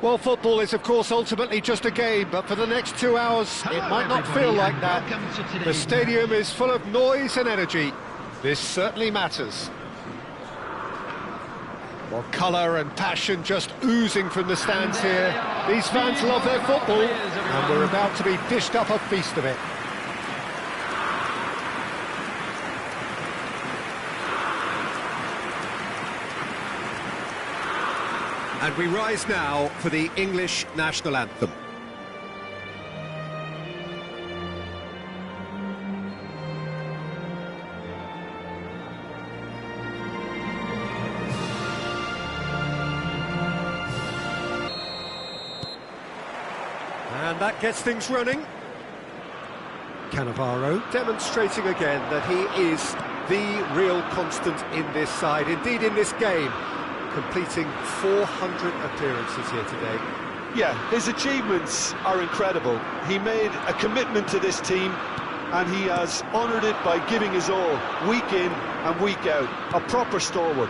Well, football is, of course, ultimately just a game, but for the next 2 hours, it might not feel like that. The stadium is full of noise and energy. This certainly matters. Well, colour and passion just oozing from the stands here. These fans love their football, and we're about to be dished up a feast of it. And we rise now for the English national anthem. And that gets things running. Cannavaro demonstrating again that he is the real constant in this side, indeed in this game. Completing 400 appearances here today. Yeah, his achievements are incredible. He made a commitment to this team and he has honoured it by giving his all, week in and week out. A proper stalwart.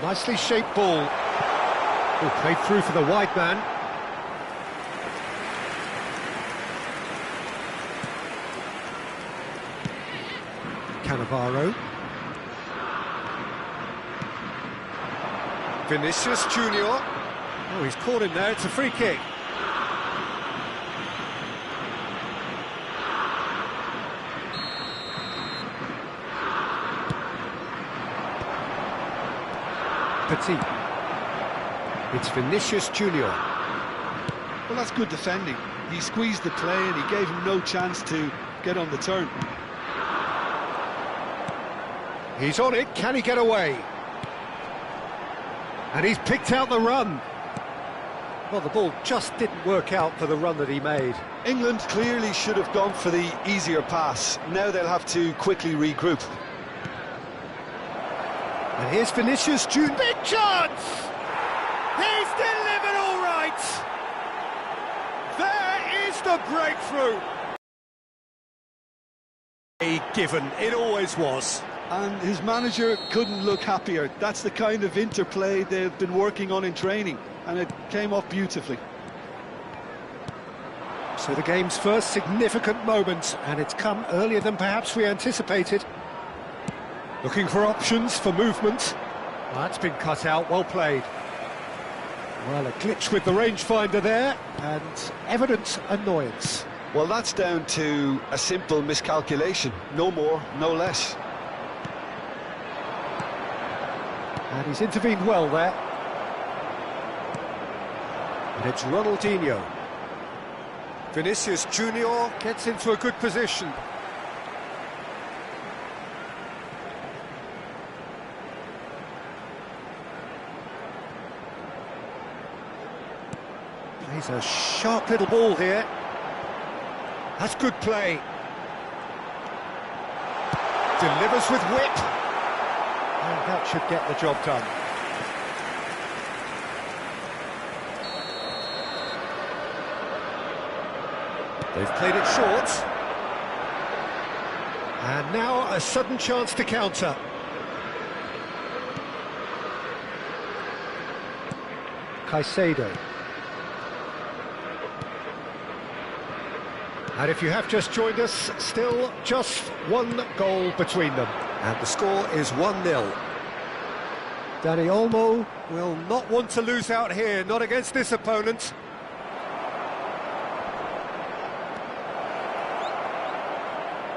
Nicely shaped ball. Oh, played through for the wide man. Cannavaro. Vinicius Junior. Oh, he's caught him there. It's a free kick. Petit. It's Vinicius Junior. Well, that's good defending. He squeezed the play and he gave him no chance to get on the turn. He's on it, can he get away? And he's picked out the run. Well, the ball just didn't work out for the run that he made. England clearly should have gone for the easier pass. Now they'll have to quickly regroup. And here's Vinicius Junior. Big chance! He's delivered all right! There is the breakthrough! A given, it always was. And his manager couldn't look happier. That's the kind of interplay they've been working on in training, and it came off beautifully. So the game's first significant moment, and it's come earlier than perhaps we anticipated. Looking for options for movement. That's been cut out, well played. Well, a glitch with the rangefinder there, and evident annoyance. Well, that's down to a simple miscalculation. No more, no less. And he's intervened well there. And it's Ronaldinho. Vinicius Junior gets into a good position. Plays a sharp little ball here. That's good play. Delivers with whip. And that should get the job done. They've played it short. And now a sudden chance to counter. Caicedo. And if you have just joined us, still just one goal between them. And the score is 1-0. Dani Olmo will not want to lose out here, not against this opponent.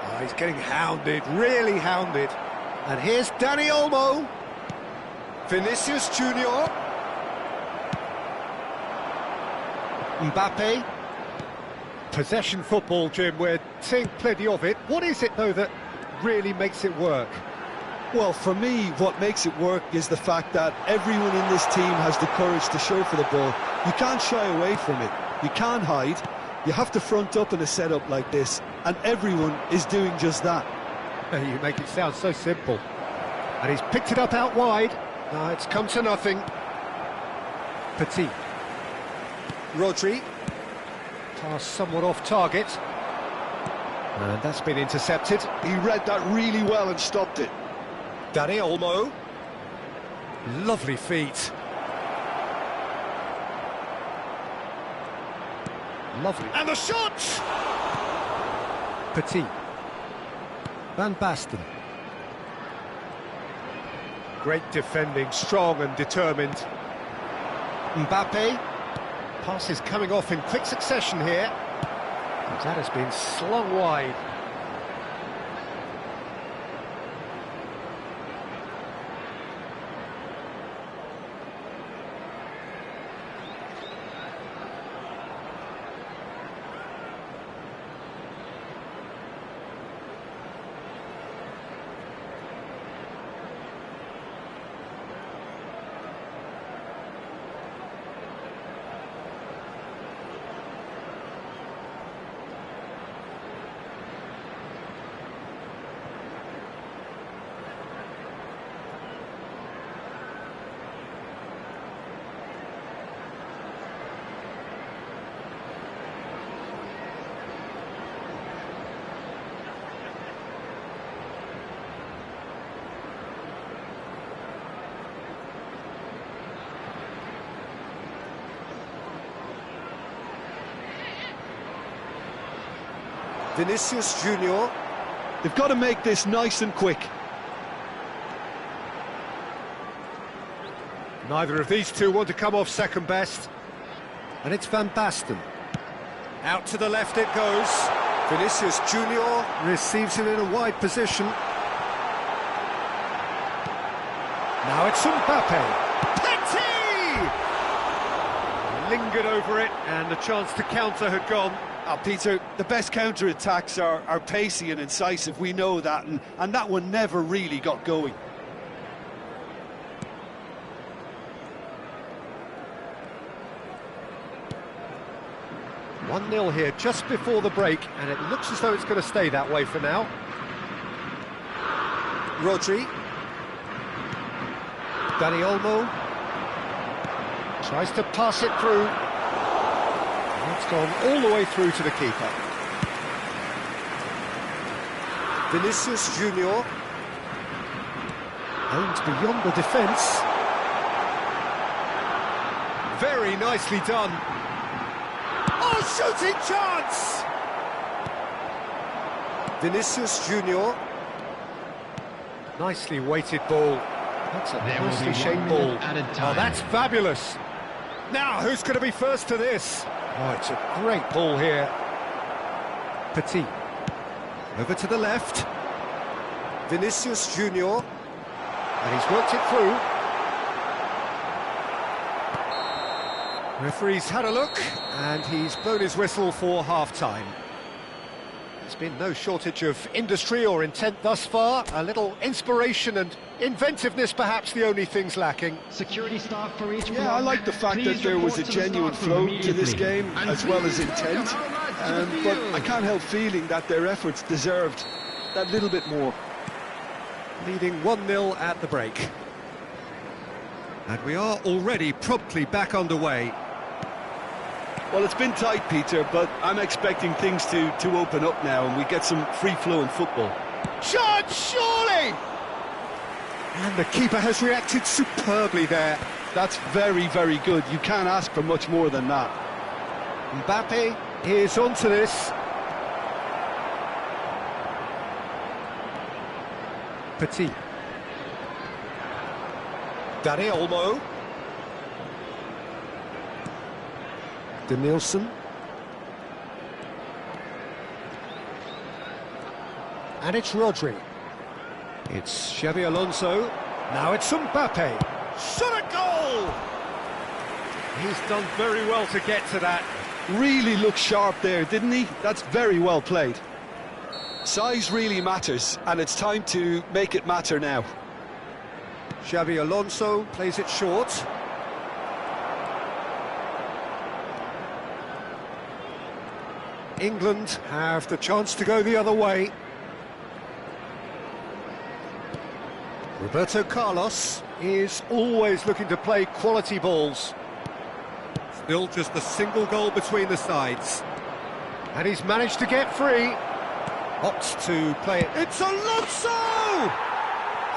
Oh, he's getting hounded, really hounded. And here's Dani Olmo. Vinicius Junior. Mbappe. Possession football, Jim, we're seeing plenty of it. What is it, though, that really makes it work? Well, for me, what makes it work is the fact that everyone in this team has the courage to show for the ball. You can't shy away from it. You can't hide. You have to front up in a setup like this, and everyone is doing just that. You make it sound so simple. And he's picked it up out wide. No, it's come to nothing. Petit. Rodri. Pass somewhat off target. And that's been intercepted. He read that really well and stopped it. Dani Olmo. Lovely feet. Lovely. And the shot! Petit. Van Basten. Great defending, strong and determined. Mbappe. Pass is coming off in quick succession here. That has been slung wide. Vinicius Junior. They've got to make this nice and quick. Neither of these two want to come off second best. And it's Van Basten. Out to the left it goes. Vinicius Junior Receives it in a wide position. Now it's Mbappe. Petit! Lingered over it, and the chance to counter had gone. Peter, the best counter-attacks are pacey and incisive, we know that, and that one never really got going. One 0 here just before the break, and it looks as though it's going to stay that way for now. Rodri. Dani Olmo. Tries to pass it through. It's gone all the way through to the keeper. Vinicius Junior. Aimed beyond the defence. Very nicely done. Oh, shooting chance! Vinicius Junior. Nicely weighted ball. That's a nicely shaped ball. Oh, that's fabulous. Now, who's going to be first to this? Oh, it's a great ball here. Petit. Over to the left. Vinicius Junior. And he's worked it through. Referee's had a look, and he's blown his whistle for half-time. There's been no shortage of industry or intent thus far. A little inspiration and inventiveness, perhaps the only things lacking. Security staff for each. Yeah, I like the fact that there was a genuine flow to this game, as well as intent. But I can't help feeling that their efforts deserved that little bit more. Leading 1-0 at the break. And we are already promptly back underway. Well, it's been tight, Peter, but I'm expecting things to open up now and we get some free-flowing football. Shot, surely! And the keeper has reacted superbly there. That's very, very good. You can't ask for much more than that. Mbappe is onto this. Petit. Dani Olmo. Denilson. And it's Rodri. It's Xabi Alonso. Now it's Mbappe. Shot a goal! He's done very well to get to that. Really looked sharp there, didn't he? That's very well played. Size really matters, and it's time to make it matter now. Xabi Alonso plays it short. England have the chance to go the other way. Roberto Carlos is always looking to play quality balls. Still just a single goal between the sides. And he's managed to get free. Opts to play it. It's Alonso!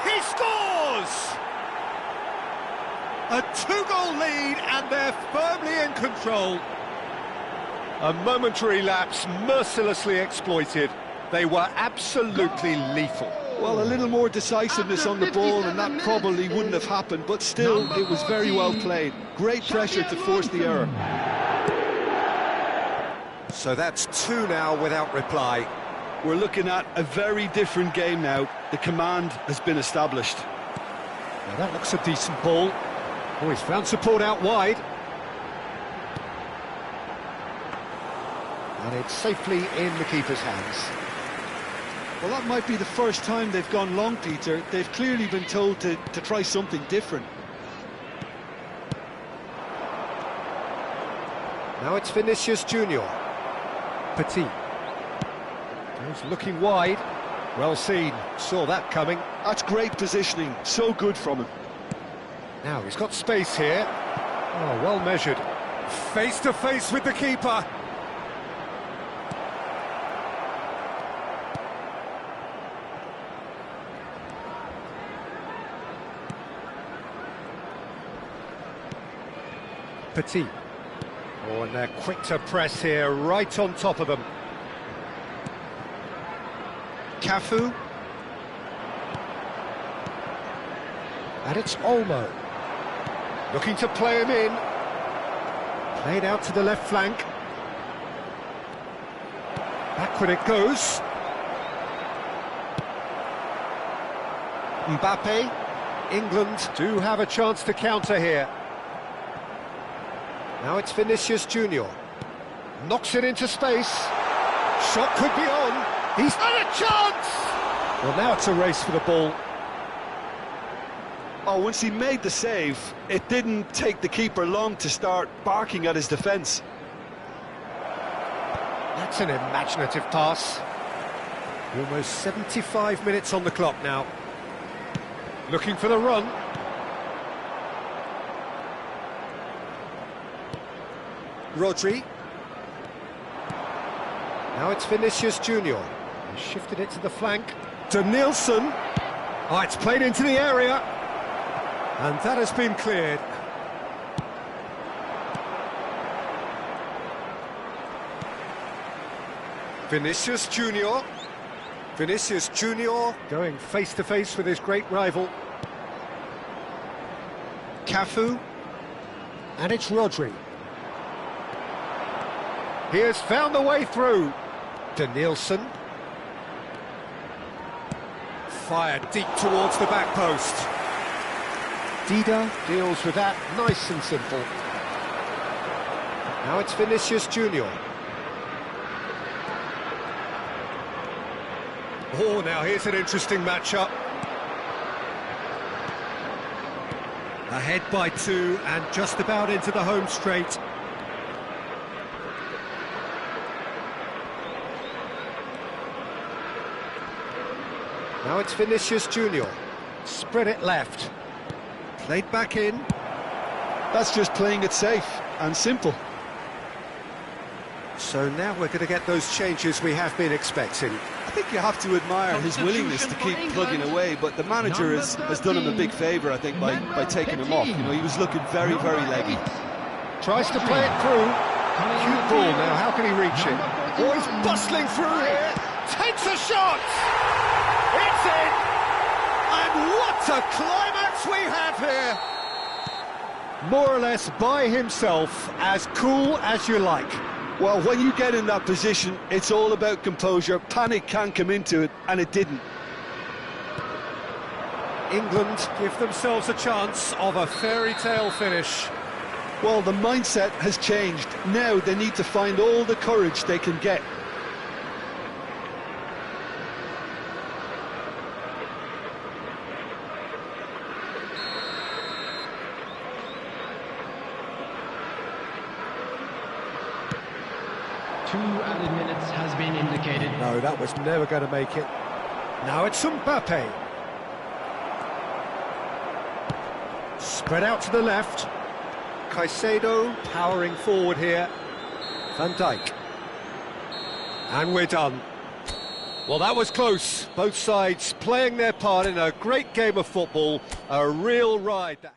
He scores! A two-goal lead, and they're firmly in control. A momentary lapse mercilessly exploited. They were absolutely lethal. Well, a little more decisiveness on the ball and that probably wouldn't have happened, but still, it was very well played. Great pressure to force the error. So that's two now without reply. We're looking at a very different game now. The command has been established. Now that looks a decent ball. Oh, he's found support out wide. And it's safely in the keeper's hands. Well, that might be the first time they've gone long, Peter. They've clearly been told to try something different. Now it's Vinicius Junior. Petit. He's looking wide. Well seen. Saw that coming. That's great positioning. So good from him. Now he's got space here. Oh, well measured. Face to face with the keeper. Petit. Oh, and they're quick to press here, right on top of them. Cafu. And it's Olmo. Looking to play him in. Played out to the left flank. Backward it goes. Mbappe. England do have a chance to counter here. Now it's Vinicius Junior. Knocks it into space. Shot could be on. He's had a chance! Well, now it's a race for the ball. Oh, once he made the save, it didn't take the keeper long to start barking at his defence. That's an imaginative pass. Almost 75 minutes on the clock now. Looking for the run. Rodri. Now it's Vinicius Junior. He shifted it to the flank. Danielson. Oh, it's played into the area. And that has been cleared. Vinicius Junior. Vinicius Junior going face to face with his great rival. Cafu. And it's Rodri. He has found the way through. Danielson. Fired deep towards the back post. Dida deals with that nice and simple. Now it's Vinicius Junior. Oh, now here's an interesting matchup. Ahead by two and just about into the home straight. Now it's Vinicius Junior. Spread it left. Played back in. That's just playing it safe and simple. So now we're going to get those changes we have been expecting. I think you have to admire his willingness to keep plugging away, but the manager has done him a big favour, I think, by taking him off. You know, he was looking very, very leggy. Tries to play it through. Cute ball now, how can he reach it? Oh, he's bustling through here. Takes a shot! It's in! And what a climax we have here! More or less by himself, as cool as you like. Well, when you get in that position, it's all about composure. Panic can come into it, and it didn't. England give themselves a chance of a fairy tale finish. Well, the mindset has changed. Now they need to find all the courage they can get. Two added minutes has been indicated. No, that was never going to make it. Now it's Mbappe. Spread out to the left. Caicedo powering forward here. Van Dijk. And we're done. Well, that was close. Both sides playing their part in a great game of football. A real ride.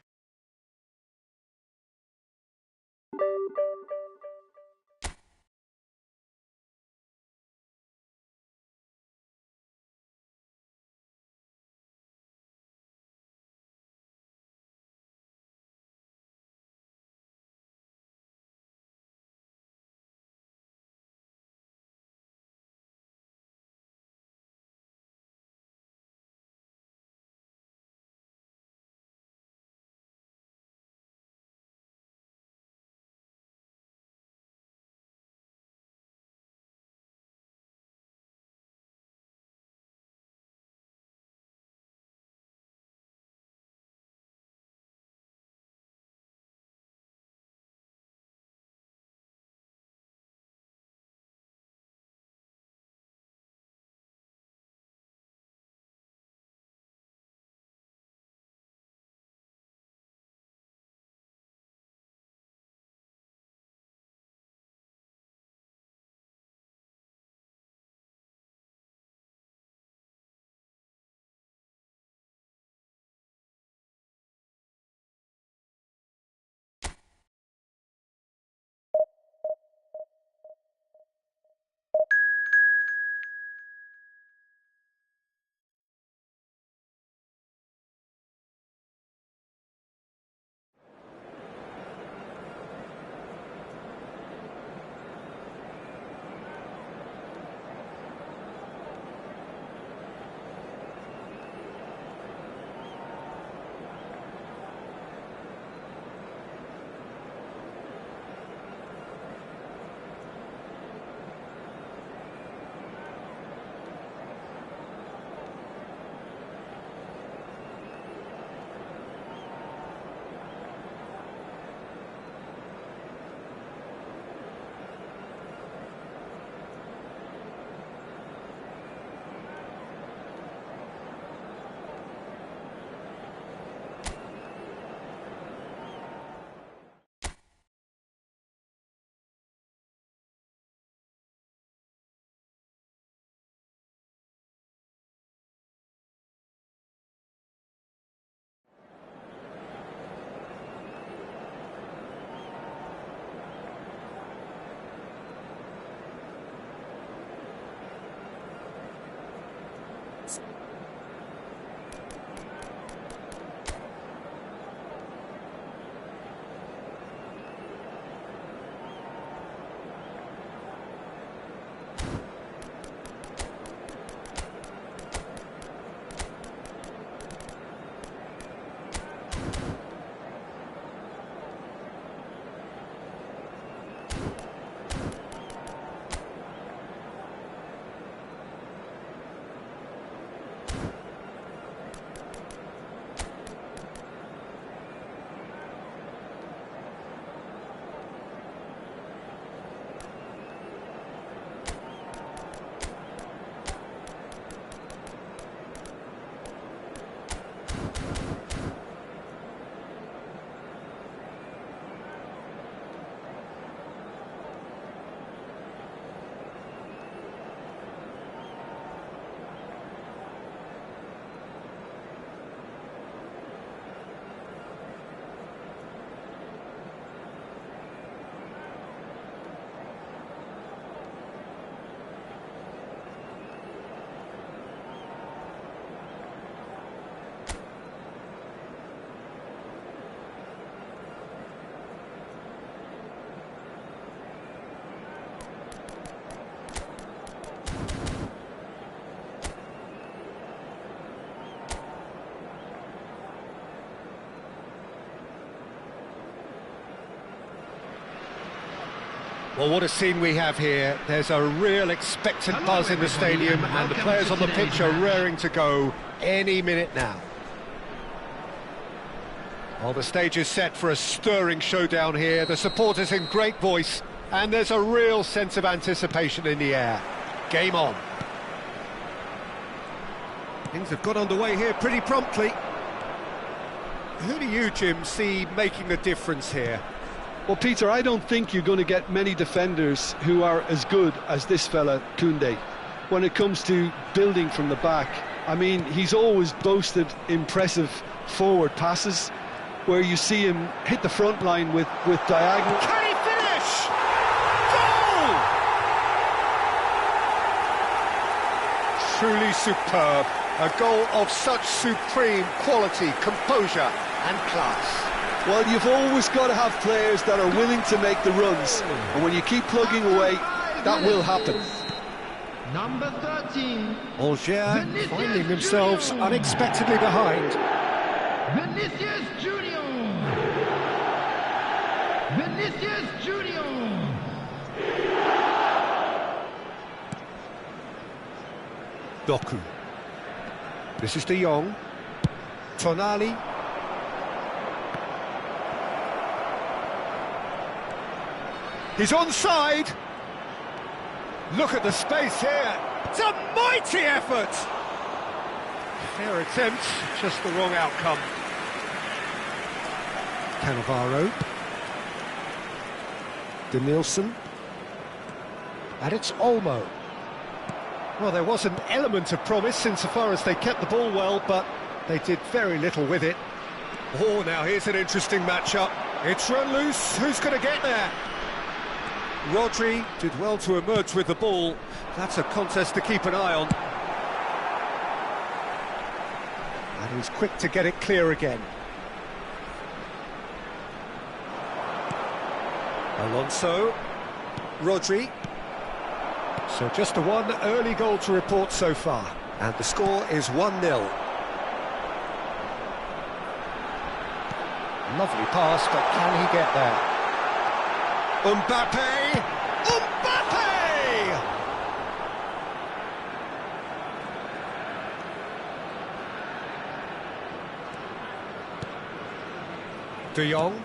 Well, what a scene we have here. There's a real expectant buzz in the stadium, and the players on the pitch are raring to go any minute now. Well, the stage is set for a stirring showdown here. The supporters in great voice, and there's a real sense of anticipation in the air. Game on. Things have got underway here pretty promptly. Who do you, Jim, see making the difference here? Well, Peter, I don't think you're going to get many defenders who are as good as this fella, Koundé, when it comes to building from the back. I mean, he's always boasted impressive forward passes, where you see him hit the front line with diagonal. Can he finish? Goal! Truly superb. A goal of such supreme quality, composure and class. Well, you've always got to have players that are willing to make the runs, and when you keep plugging away, that will happen. Number 13. Alger finding themselves unexpectedly behind. Vinicius Junior. Vinicius Junior. Doku. This is De Jong. Tonali. He's onside. Look at the space here. It's a mighty effort. Fair attempt, just the wrong outcome. Cannavaro. Denilson. And it's Olmo. Well, there was an element of promise insofar as they kept the ball well, but they did very little with it. Oh, now here's an interesting matchup. It's run loose. Who's going to get there? Rodri did well to emerge with the ball. That's a contest to keep an eye on. And he's quick to get it clear again. Alonso. Rodri. So just the one early goal to report so far. And the score is 1-0. Lovely pass, but can he get there? Mbappe! Mbappe! De Jong.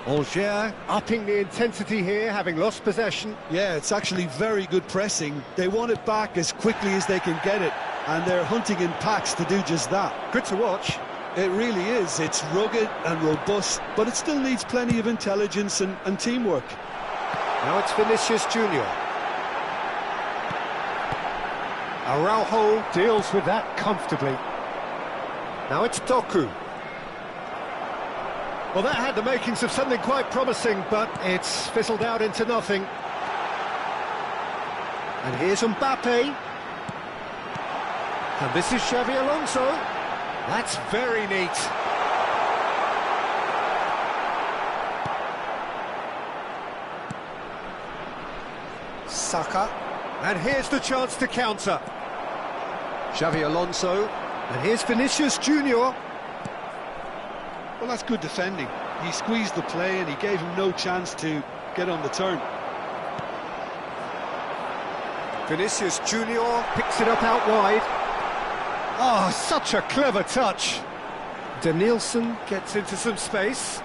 Alger upping the intensity here, having lost possession. Yeah, it's actually very good pressing. They want it back as quickly as they can get it, and they're hunting in packs to do just that. Good to watch. It really is. It's rugged and robust, but it still needs plenty of intelligence and teamwork. Now it's Vinicius Junior. Araujo deals with that comfortably. Now it's Doku. Well, that had the makings of something quite promising, but it's fizzled out into nothing. And here's Mbappe. And this is Xavi Alonso. That's very neat. Saka. And here's the chance to counter. Xavi Alonso. And here's Vinicius Junior. Well, that's good defending. He squeezed the play and he gave him no chance to get on the turn. Vinicius Junior picks it up out wide. Oh, such a clever touch. Denilson gets into some space.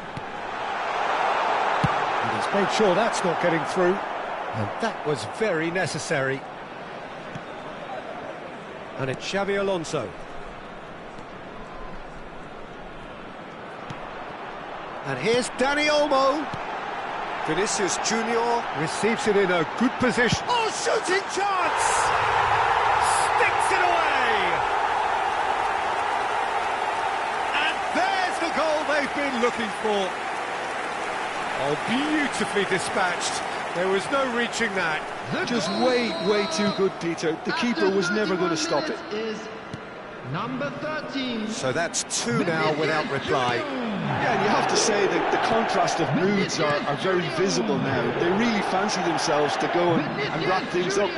And he's made sure that's not getting through. And that was very necessary. And it's Xavi Alonso. And here's Dani Olmo. Vinicius Junior receives it in a good position. Oh, shooting chance! Sticks it away! And there's the goal they've been looking for. Oh, beautifully dispatched. There was no reaching that. Just way too good, Peter. The keeper was never going to stop it. Is number 13. So that's two now without reply. Yeah, and you have to say that the contrast of moods are very visible now. They really fancy themselves to go and wrap things up.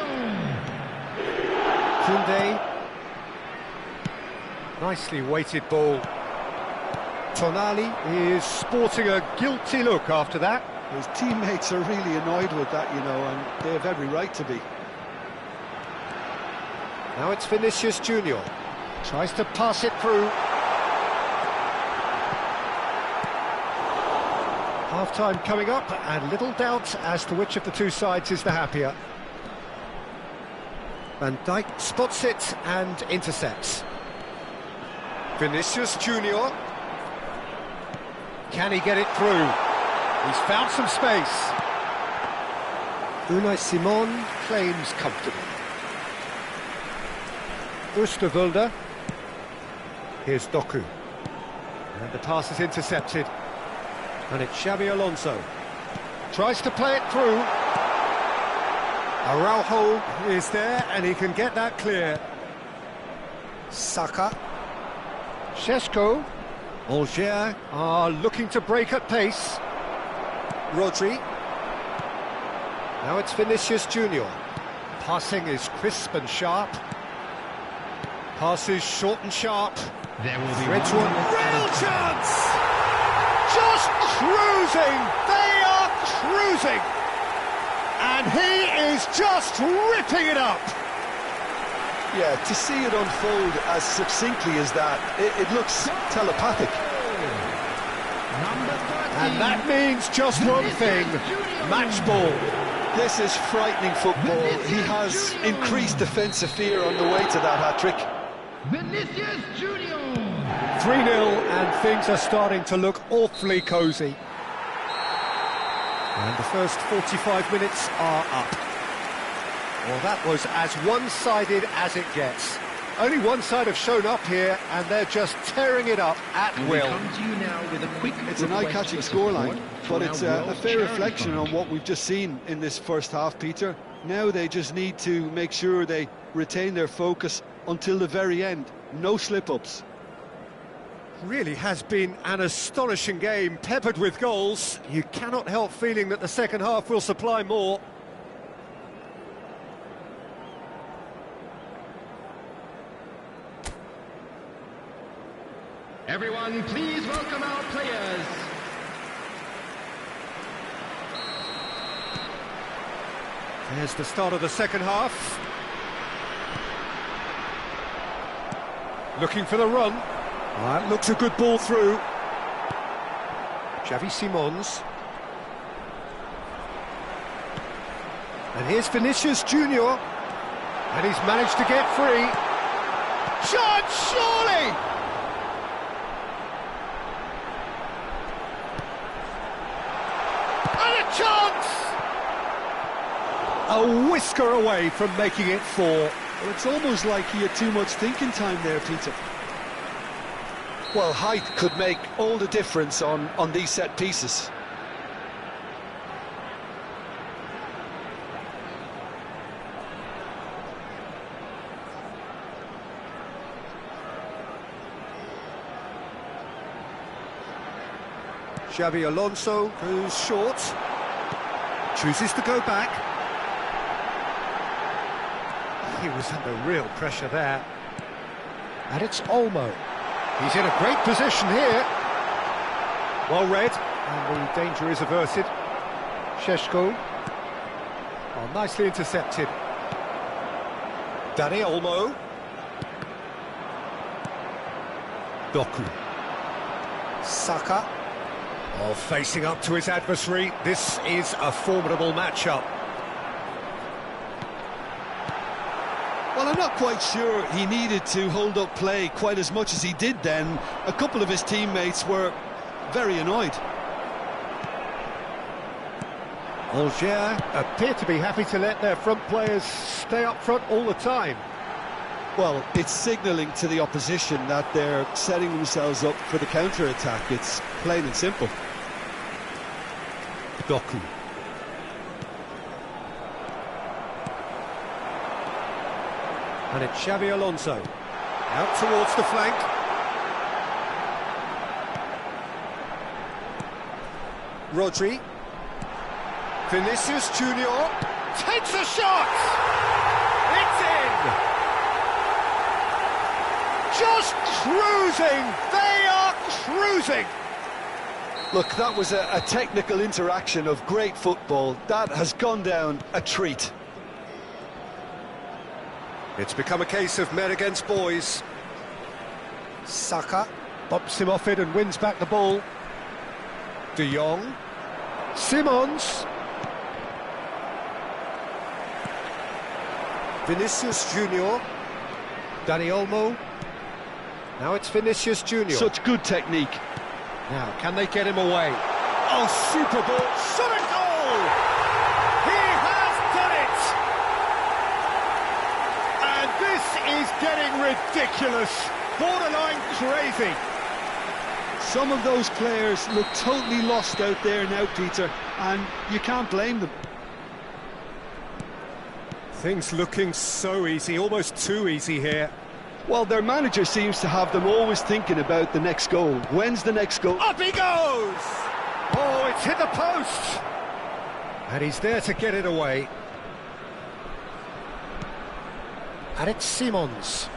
Koundé. Nicely weighted ball. Tonali is sporting a guilty look after that. His teammates are really annoyed with that, you know, and they have every right to be. Now it's Vinicius Junior. Tries to pass it through. Half-time coming up, and little doubt as to which of the two sides is the happier. Van Dijk spots it and intercepts. Vinicius Junior. Can he get it through? He's found some space. Unai Simon claims comfortable. Oosterwolde. Here's Doku. And the pass is intercepted. And it's Xabi Alonso. Tries to play it through. Araujo is there, and he can get that clear. Saka. Šeško. Alger are looking to break at pace. Rodri. Now it's Vinicius Junior. Passing is crisp and sharp. Passes short and sharp. There will be Threads one one. Real chance! Just cruising! They are cruising! And he is just ripping it up! Yeah, to see it unfold as succinctly as that, it looks telepathic. number 13. And that means just one thing, match ball. This is frightening football. He has increased defensive fear on the way to that hat-trick. Vinicius Junior. 3-0, and things are starting to look awfully cosy. And the first 45 minutes are up. Well, that was as one-sided as it gets. Only one side have shown up here, and they're just tearing it up at will. Come to you now with a quick It's an eye-catching scoreline, but it's a fair reflection on what we've just seen in this first half, Peter. Now they just need to make sure they retain their focus until the very end. No slip-ups. Really has been an astonishing game, peppered with goals. You cannot help feeling that the second half will supply more. Everyone, please welcome our players. There's the start of the second half. Looking for the run. That looks a good ball through. Xavi Simons. And here's Vinicius Junior. And he's managed to get free. Chance, surely! And a chance! A whisker away from making it 4. Well, it's almost like he had too much thinking time there, Peter. Well, height could make all the difference on these set pieces. Xabi Alonso goes short. Chooses to go back. He was under real pressure there. And it's Olmo. He's in a great position here. Well read, and the danger is averted. Šeško. Oh, nicely intercepted. Dani Olmo. Doku. Saka. Oh, facing up to his adversary. This is a formidable matchup. Well, I'm not quite sure he needed to hold up play quite as much as he did then. A couple of his teammates were very annoyed. Alger appear to be happy to let their front players stay up front all the time. Well, it's signalling to the opposition that they're setting themselves up for the counter-attack. It's plain and simple. Doku. And it's Xabi Alonso. Out towards the flank. Rodri. Vinicius Junior takes a shot! It's in! Just cruising! They are cruising! Look, that was a technical interaction of great football. That has gone down a treat. It's become a case of men against boys. Saka bumps him off it and wins back the ball. De Jong. Simons. Vinicius Junior. Dani Olmo. Now it's Vinicius Junior. Such good technique. Now, can they get him away? Oh, super ball. Shot a goal! He has done it! And this is getting ridiculous. Borderline crazy. Some of those players look totally lost out there now, Peter, and you can't blame them. Things looking so easy, almost too easy here. Well, their manager seems to have them always thinking about the next goal. When's the next goal? Up he goes! Oh, it's hit the post! And he's there to get it away. And it's Simons.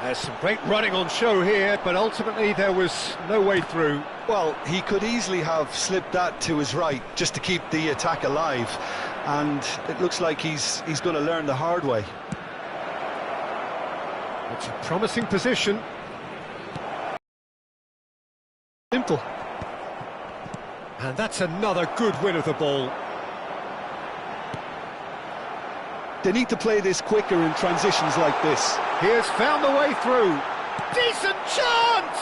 There's some great running on show here, but ultimately there was no way through. Well, he could easily have slipped that to his right just to keep the attack alive. And it looks like he's going to learn the hard way. It's a promising position. Simple. And that's another good win of the ball. They need to play this quicker in transitions like this. He has found the way through. Decent chance!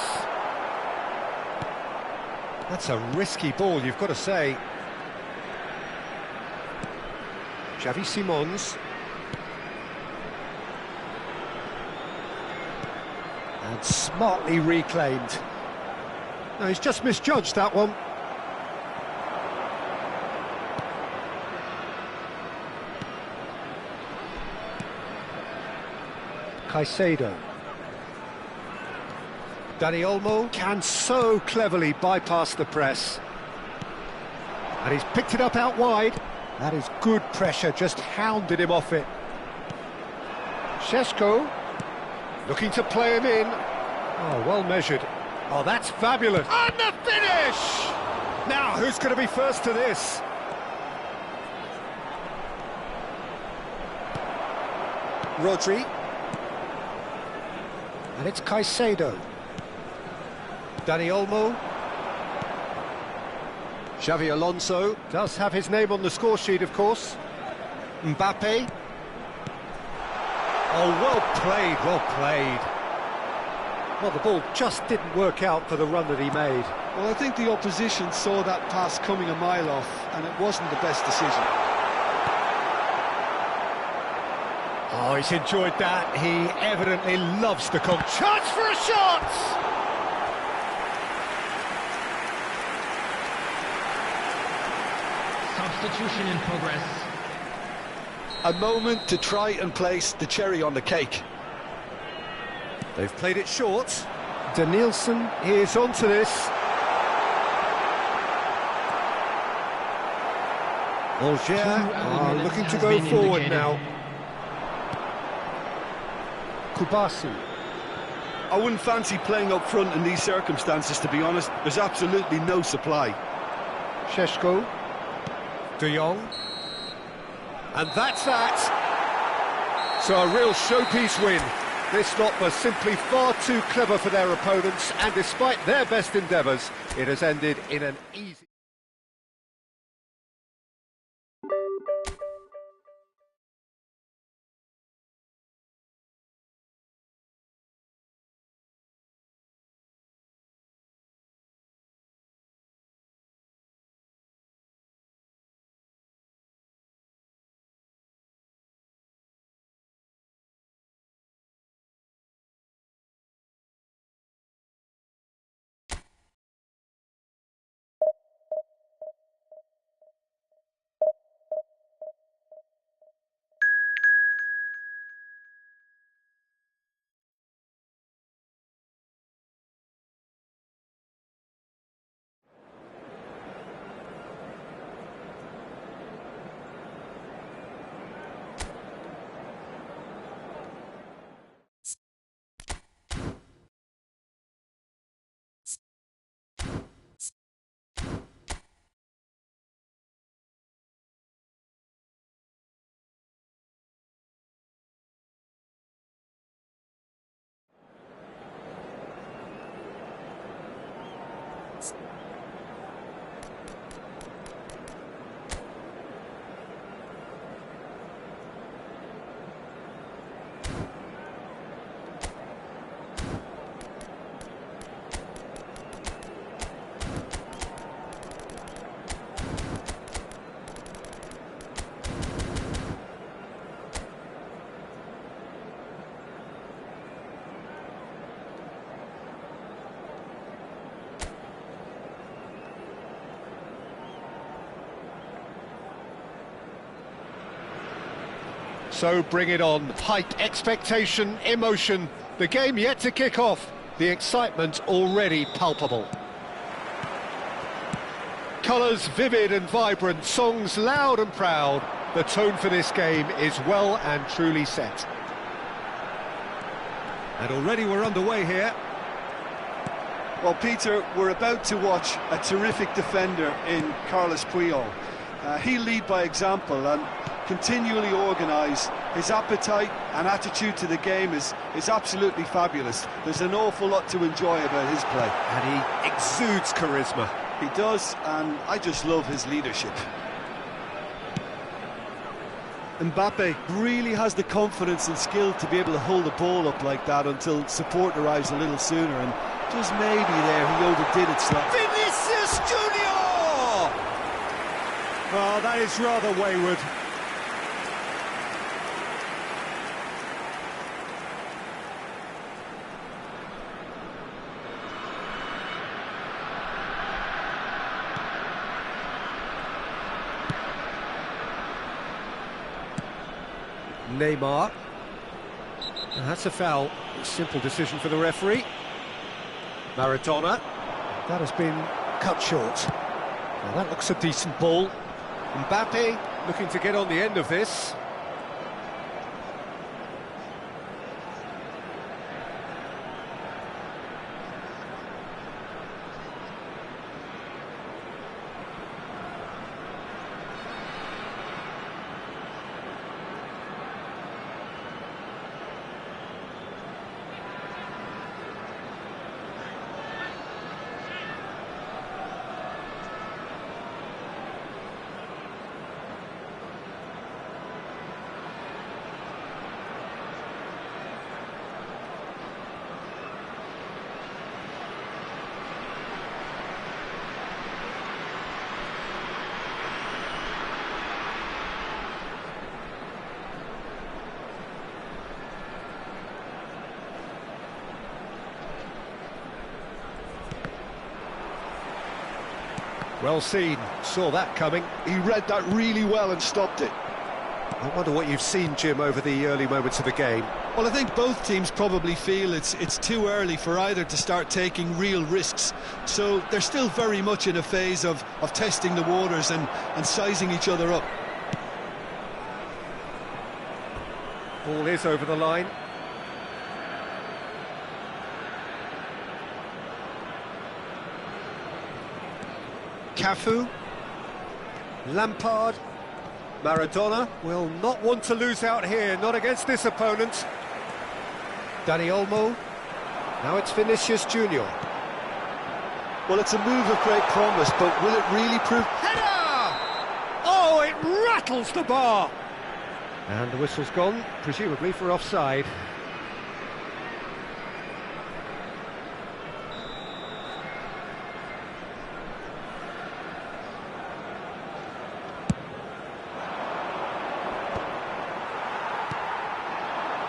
That's a risky ball, you've got to say. Xavi Simons. And smartly reclaimed. No, he's just misjudged that one. Caicedo. Dani Olmo can so cleverly bypass the press. And he's picked it up out wide. That is good pressure, just hounded him off it. Šeško. Looking to play him in. Oh, well measured. Oh, that's fabulous. And the finish! Now, who's going to be first to this? Rodri. And it's Caicedo. Dani Olmo. Xavi Alonso does have his name on the score sheet, of course. Mbappe. Oh, well played, well played. Well, the ball just didn't work out for the run that he made. Well, I think the opposition saw that pass coming a mile off, and it wasn't the best decision. Oh, he's enjoyed that. He evidently loves the chance for a shot! Substitution in progress. A moment to try and place the cherry on the cake. They've played it short. Danielson is onto this. Alger are looking to go forward now. Kubasi. I wouldn't fancy playing up front in these circumstances, to be honest. There's absolutely no supply. Šeško. De Jong. And that's that. So a real showpiece win. This lot was simply far too clever for their opponents, and despite their best endeavours, it has ended in an easy... So bring it on. Hype, expectation, emotion. The game yet to kick off. The excitement already palpable. Colours vivid and vibrant, songs loud and proud. The tone for this game is well and truly set. And already we're underway here. Well, Peter, we're about to watch a terrific defender in Carlos Puyol. He'll lead by example and continually organise. His appetite and attitude to the game is absolutely fabulous. There's an awful lot to enjoy about his play. And he exudes charisma. He does, and I just love his leadership. Mbappe really has the confidence and skill to be able to hold the ball up like that until support arrives a little sooner, and just maybe there he overdid it slightly. Vinicius Junior! Oh, that is rather wayward. Neymar. And that's a foul. Simple decision for the referee. Maradona. That has been cut short. Now that looks a decent ball. Mbappe looking to get on the end of this. Well seen, saw that coming. He read that really well and stopped it. I wonder what you've seen, Jim, over the early moments of the game. Well, I think both teams probably feel it's too early for either to start taking real risks. So they're still very much in a phase of testing the waters and sizing each other up. Ball is over the line. Cafu, Lampard, Maradona will not want to lose out here, not against this opponent. Dani Olmo, now it's Vinicius Junior. Well, it's a move of great promise, but will it really prove... Header! Oh, it rattles the bar! And the whistle's gone, presumably for offside.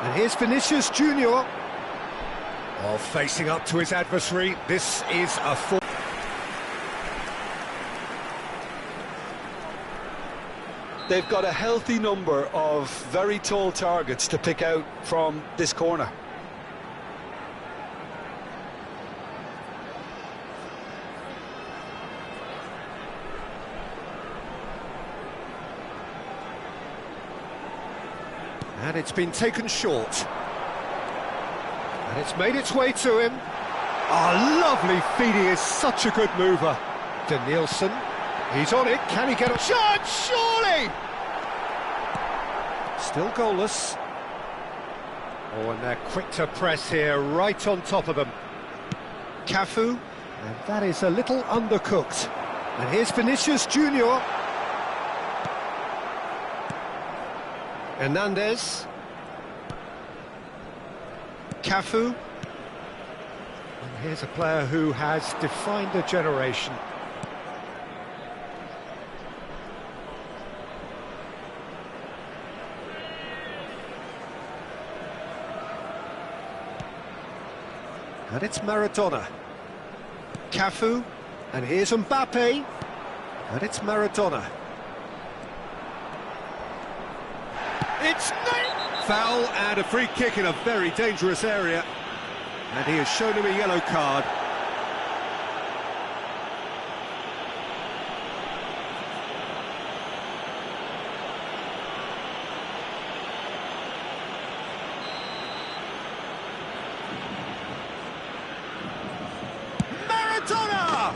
And here's Vinicius Junior. Oh, facing up to his adversary. This is a foul. They've got a healthy number of very tall targets to pick out from this corner. And it's been taken short. And it's made its way to him. Oh, lovely feed, he is such a good mover. Danielson, he's on it, can he get a shot? Surely! Still goalless. Oh, and they're quick to press here, right on top of them. Cafu, and that is a little undercooked. And here's Vinicius Junior. Hernandez. Cafu. And here's a player who has defined a generation. And it's Maradona. Cafu. And here's Mbappe. And it's Maradona. It's foul and a free kick in a very dangerous area. And he has shown him a yellow card. Maradona!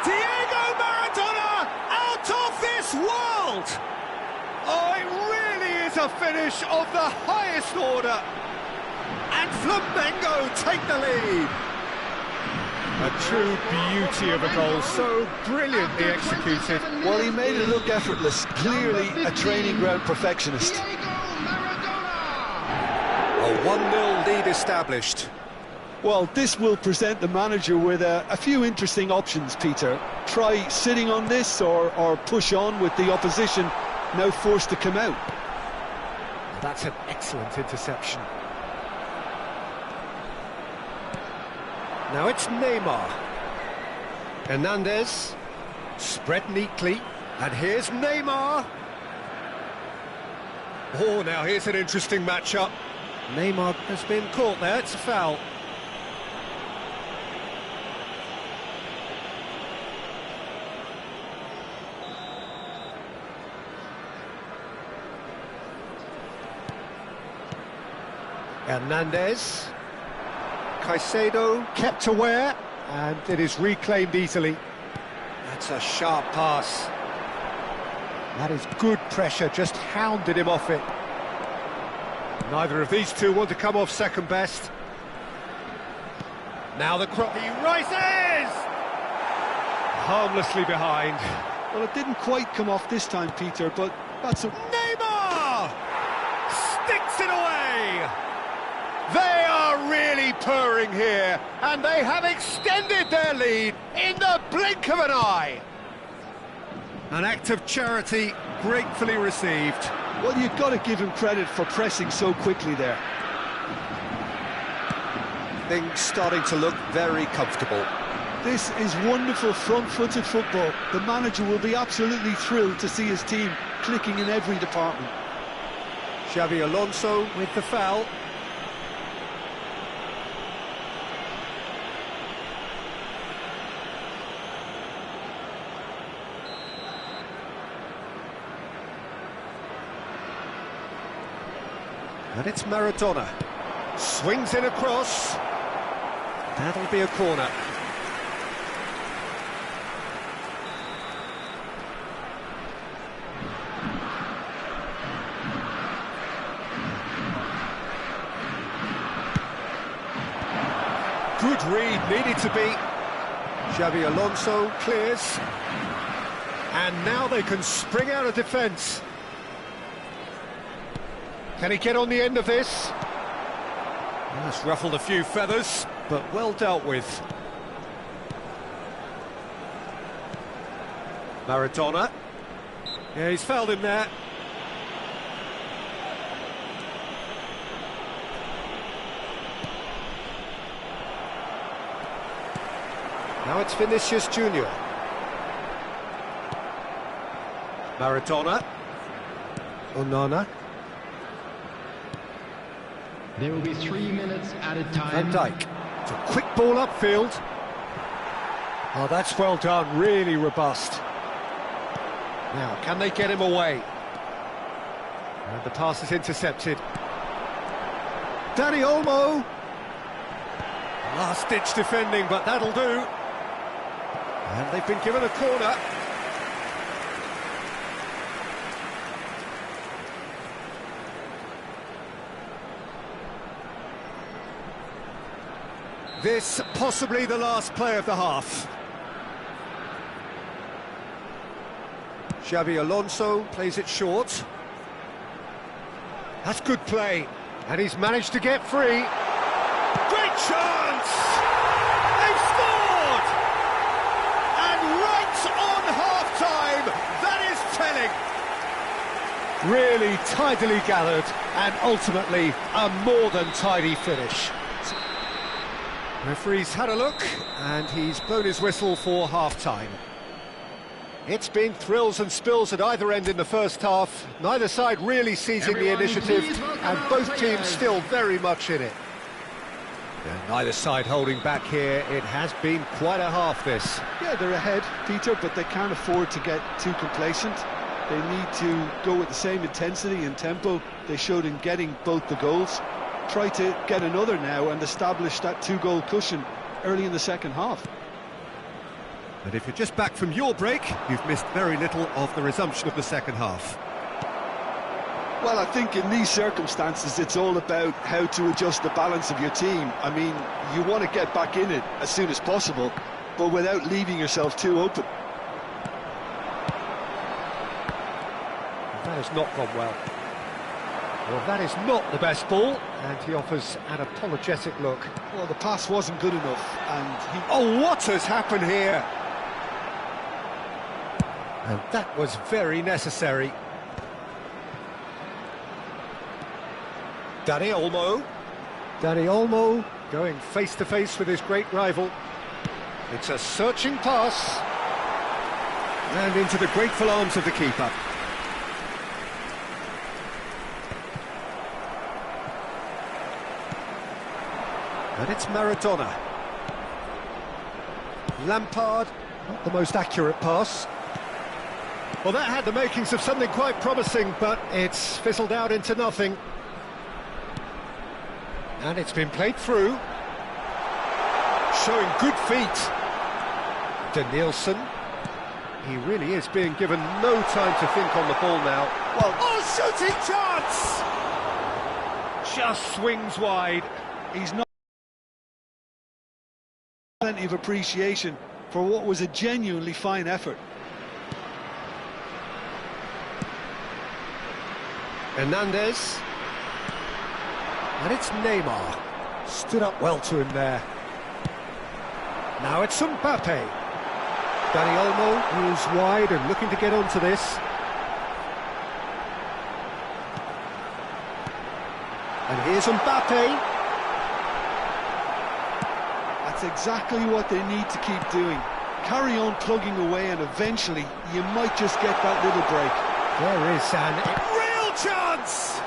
Diego Maradona out of this world! Oh, it really is a finish of the highest order. And Flamengo take the lead. A true beauty of a goal, so brilliantly executed. Well, he made it look effortless, clearly a training ground perfectionist. A 1-0 lead established. Well, this will present the manager with a few interesting options, Peter. Try sitting on this or push on with the opposition now forced to come out. That's an excellent interception. Now it's Neymar. Hernandez, spread neatly, and here's Neymar. Oh, now here's an interesting matchup. Neymar has been caught there, it's a foul. Hernandez. Caicedo kept aware, and it is reclaimed easily. That's a sharp pass. That is good pressure, just hounded him off it. Neither of these two want to come off second best. Now the crop, he rises! Harmlessly behind. Well, it didn't quite come off this time, Peter, but that's a... Neymar! Sticks it away! They are really purring here, and they have extended their lead in the blink of an eye. An act of charity gratefully received. Well, you've got to give him credit for pressing so quickly there. Things starting to look very comfortable. This is wonderful front-footed football. The manager will be absolutely thrilled to see his team clicking in every department. Xabi Alonso with the foul. And it's Maradona. Swings in across. That'll be a corner. Good read, needed to be. Xabi Alonso clears. And now they can spring out of defence. Can he get on the end of this? Well, that's ruffled a few feathers, but well dealt with. Maradona. Yeah, he's fouled him there. Now it's Vinicius Junior. Maradona. Onana. There will be 3 minutes added time. Van Dijk. It's a quick ball upfield. Oh, that's well done, really robust. Now, can they get him away? And the pass is intercepted. Dani Olmo. Last-ditch defending, but that'll do. And they've been given a corner. This possibly the last play of the half. Xabi Alonso plays it short. That's good play, and he's managed to get free. Great chance! They've scored! And right on half-time, that is telling. Really tidily gathered, and ultimately a more than tidy finish. Referee's had a look, and he's blown his whistle for half-time. It's been thrills and spills at either end in the first half. Neither side really seizing the initiative, and both teams still very much in it. Yeah, neither side holding back here. It has been quite a half, this. Yeah, they're ahead, Peter, but they can't afford to get too complacent. They need to go with the same intensity and tempo they showed in getting both the goals. Try to get another now and establish that two-goal cushion early in the second half. And if you're just back from your break, you've missed very little of the resumption of the second half. Well, I think in these circumstances, it's all about how to adjust the balance of your team. I mean, you want to get back in it as soon as possible, but without leaving yourself too open. That has not gone well. Well, that is not the best ball, and he offers an apologetic look. Well, the pass wasn't good enough, and he... Oh, what has happened here? And that was very necessary. Dani Olmo. Dani Olmo going face-to-face with his great rival. It's a searching pass. And into the grateful arms of the keeper. And it's Maradona. Lampard, not the most accurate pass. Well, that had the makings of something quite promising, but it's fizzled out into nothing. And it's been played through. Showing good feet. Danielson. He really is being given no time to think on the ball now. Well, oh, shooting chance! Just swings wide. He's not plenty of appreciation for what was a genuinely fine effort. Hernandez. And it's Neymar. Stood up well to him there. Now it's Mbappe. Dani Olmo is wide and looking to get onto this. And here's Mbappe. That's exactly what they need to keep doing. Carry on plugging away and eventually you might just get that little break. There is an real chance!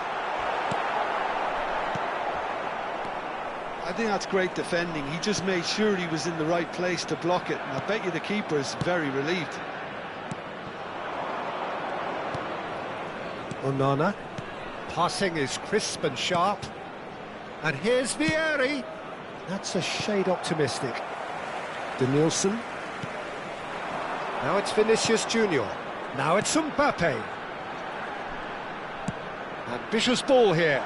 I think that's great defending. He just made sure he was in the right place to block it, and I bet you the keeper is very relieved. Onana. Passing is crisp and sharp. And here's Vieri. That's a shade optimistic. Danielson. Now it's Vinicius Junior. Now it's Mbappe. Ambitious ball here.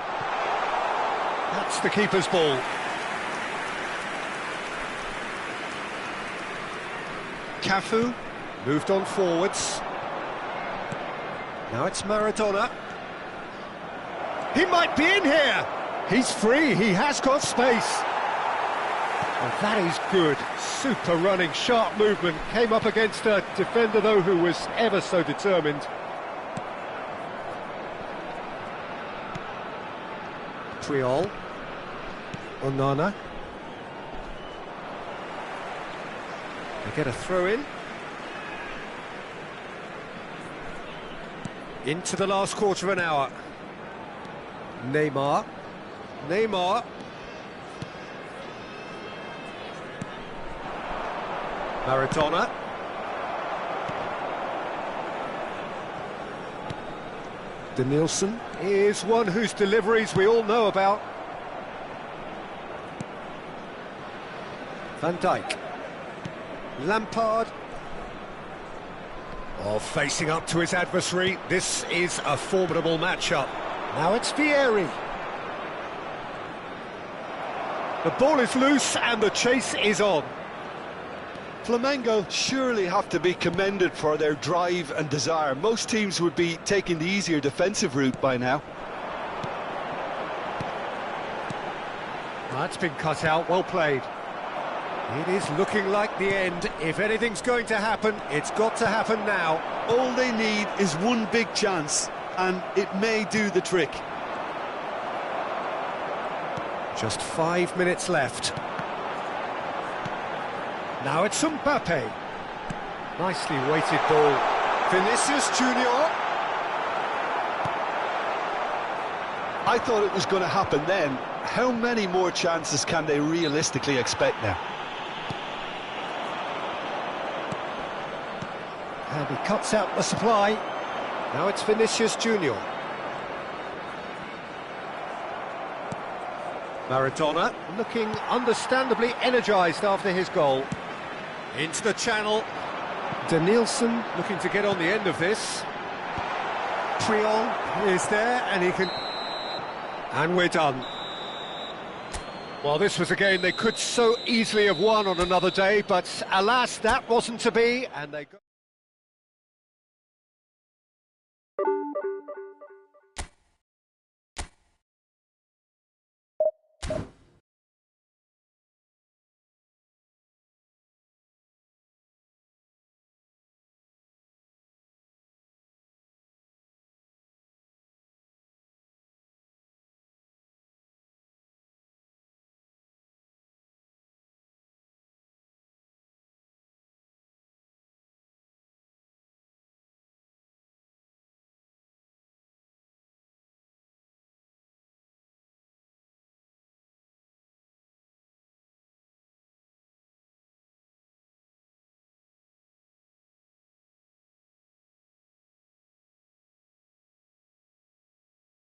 That's the keeper's ball. Cafu moved on forwards. Now it's Maradona. He might be in here. He's free. He has got space. And that is good. Super running, sharp movement. Came up against a defender, though, who was ever so determined. Triol. Onana. They get a throw in. Into the last quarter of an hour. Neymar. Neymar. Maradona. Danielson is one whose deliveries we all know about. Van Dijk. Lampard. Oh, facing up to his adversary. This is a formidable matchup. Now it's Vieri. The ball is loose and the chase is on. Flamengo surely have to be commended for their drive and desire. Most teams would be taking the easier defensive route by now. That's been cut out, well played. It is looking like the end. If anything's going to happen, it's got to happen now. All they need is one big chance, and it may do the trick. Just 5 minutes left. Now it's Mbappe. Nicely weighted ball. Vinicius Junior. I thought it was going to happen then. How many more chances can they realistically expect now? And he cuts out the supply. Now it's Vinicius Junior. Maradona looking understandably energised after his goal. Into the channel. Danielson looking to get on the end of this. Triol is there and he can... And we're done. Well, this was a game they could so easily have won on another day, but alas, that wasn't to be, and they got...